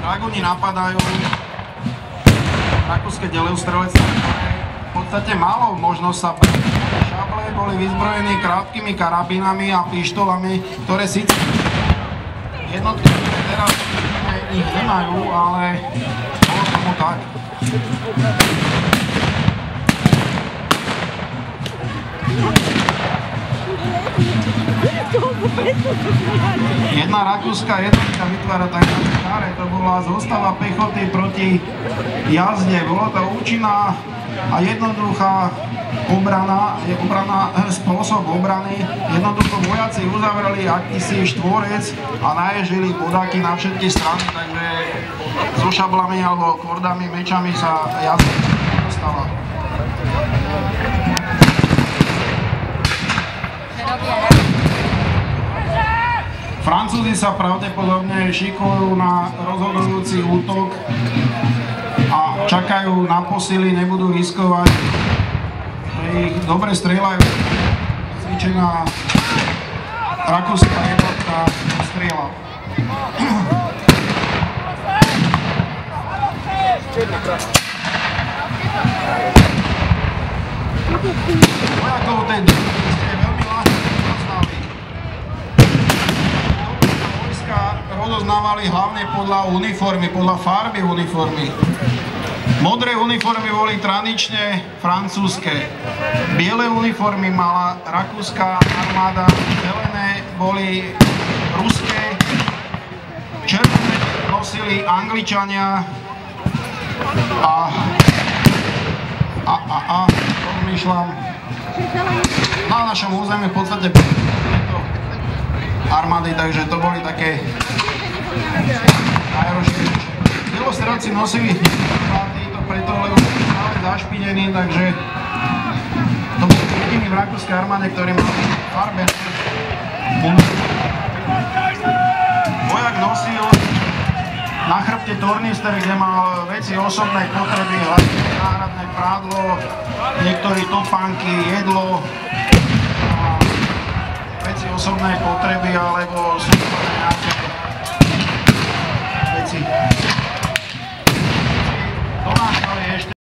Dragoni napadajú rakúske delostrelectvo, ktoré v podstate malo možnosť sa šable, boli vyzbrojení krátkými karabínami a pištolami, ktoré síce jednotky teraz ich nemajú, ale bolo tomu tak. Jedna rakúska jednotka vytvára tzv. Kare, to bola zostava pechoty proti jazde. Bolo to účinná a jednoduchá spôsob obrany. Jednoducho vojaci uzavreli akýsi štvorec a naježili bodáky na všetky strany, takže so šablami alebo kordami, mečami sa jazda dostala. Francúzi sa pravdepodobne šikujú na rozhodujúci útok a čakajú na posily, nebudú riskovať, že ich dobre strieľajú. Cvičená rakúska jednotka strieľa. Vojakov tej je veľmi ľahko rozoznali. Vojska rozoznávali hlavne podľa uniformy, podľa farby uniformy. Modré uniformy boli tradične francúzske. Biele uniformy mala rakúska armáda, zelené boli ruské, červené nosili Angličania a rozmýšľam, na našom území v podstate tieto armády, takže to boli také najroškejšie. Delostrelci nosili títo preto, lebo boli stále zašpinení, takže to boli jediní v rakúskej armáde, ktorí mali farbe. Vojak nosil na chrbte tornister, kde mal veci osobnej potreby, hlavne náhradné prádlo, niektorí topánky, jedlo, veci osobnej potreby alebo súkromné nejaké veci.